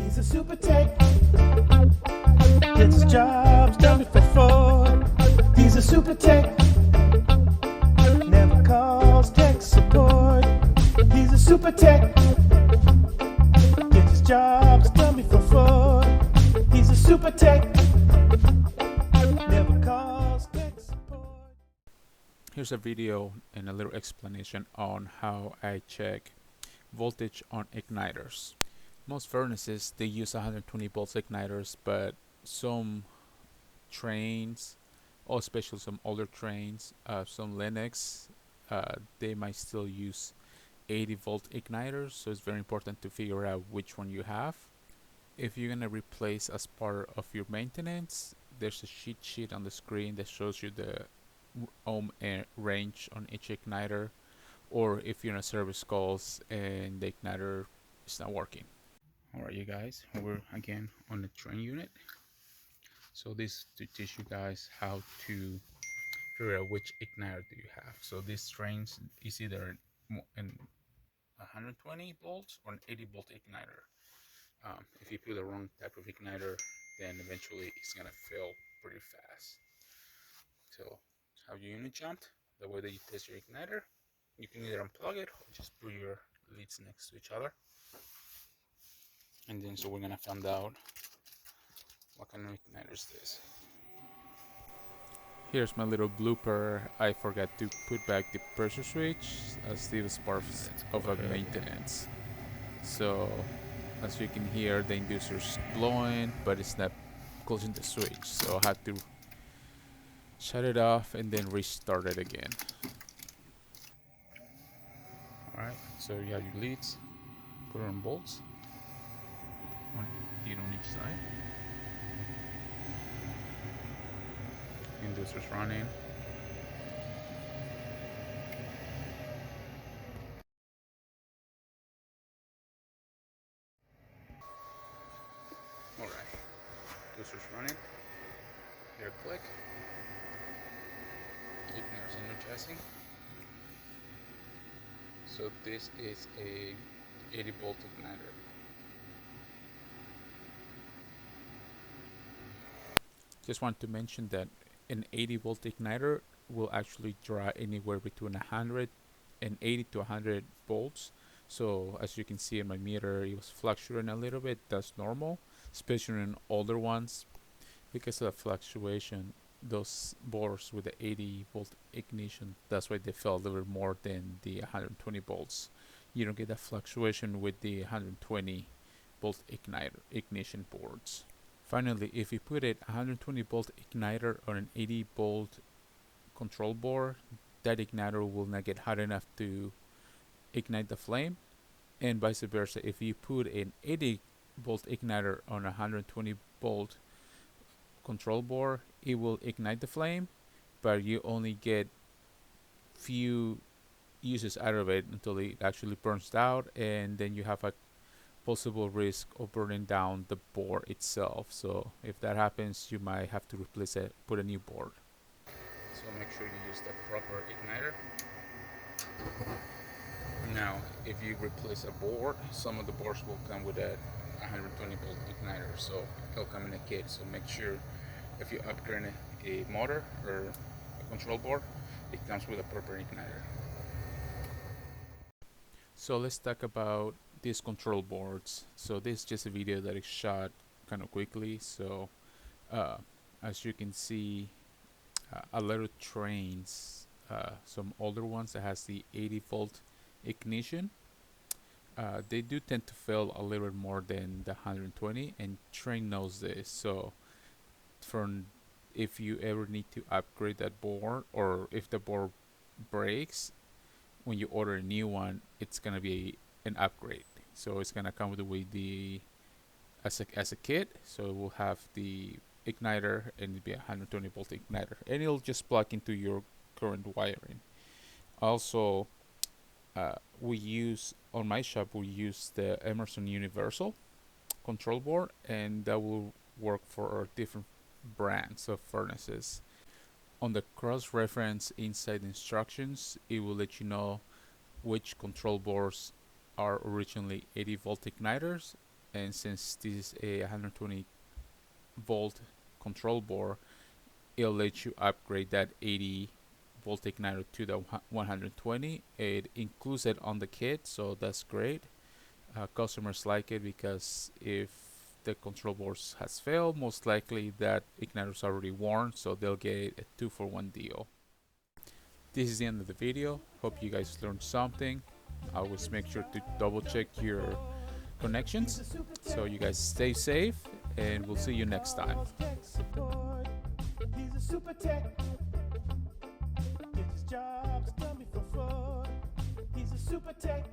He's a super tech. Gets his jobs done before 4. He's a super tech. Never calls tech support. He's a super tech. Gets his jobs done before 4. He's a super tech. Never calls tech support. Here's a video and a little explanation on how I check voltage on igniters. Most furnaces, they use 120 volts igniters, but some trains, or especially some older trains, some Linux, they might still use 80 volt igniters, so it's very important to figure out which one you have. If you're gonna replace as part of your maintenance, there's a cheat sheet on the screen that shows you the ohm range on each igniter, or if you're in a service calls and the igniter is not working. Alright you guys, we're again on the train unit. So this to teach you guys how to figure out which igniter do you have. So this trains is either in 120 volts or an 80 volt igniter. If you put the wrong type of igniter, then eventually it's gonna fail pretty fast. So have your unit jumped, the way that you test your igniter, you can either unplug it or just put your leads next to each other. And then so we're gonna find out what kind of igniter is this. Here's my little blooper. I forgot to put back the pressure switch as this was part of the maintenance. So as you can hear, the inducer's blowing, but it's not closing the switch. So I had to shut it off and then restart it again. Alright, so you have your leads, put it on bolts, one lead on each side. Inducer's running. Alright, inducer's running. Here, click. Igniter's energizing. So this is a 80 volt igniter. Just want to mention that an 80 volt igniter will actually draw anywhere between 100 and 80 to 100 volts. So as you can see in my meter, it was fluctuating a little bit. That's normal, especially in older ones. Because of the fluctuation, those boards with the 80 volt ignition, that's why they fell a little bit more than the 120 volts. You don't get that fluctuation with the 120 volt ignition boards. Finally, if you put a 120 volt igniter on an 80 volt control board, that igniter will not get hot enough to ignite the flame, and vice versa. If you put an 80 volt igniter on a 120 volt control board, it will ignite the flame, but you only get few uses out of it until it actually burns out, and then you have a possible risk of burning down the board itself. So if that happens, you might have to replace it, put a new board. So make sure you use the proper igniter. Now if you replace a board, some of the boards will come with a 120 volt igniter, so it'll come in a kit. So make sure if you upgrade a motor or a control board, it comes with a proper igniter. So let's talk about these control boards. So this is just a video that is shot kind of quickly. So as you can see, a lot of trains, some older ones that has the 80 volt ignition, they do tend to fail a little bit more than the 120, and train knows this. So if you ever need to upgrade that board, or if the board breaks when you order a new one, it's gonna be an upgrade. So it's gonna come with the as a kit. So it will have the igniter, and it'll be a 120 volt igniter, and it'll just plug into your current wiring. Also, we use on my shop, we use the Emerson Universal control board, and that will work for our different brands of furnaces. On the cross-reference inside instructions, it will let you know which control boards are originally 80 volt igniters and since this is a 120 volt control board, it'll let you upgrade that 80 volt igniter to the 120. It includes it on the kit, so that's great. Customers like it because if the control board has failed, most likely that igniter is already worn, so they'll get a 2-for-1 deal. This is the end of the video. Hope you guys learned something. Always make sure to double check your connections. So you guys stay safe, and we'll see you next time. He's a super tech. Gets his jobs done before fraud. He's a super tech.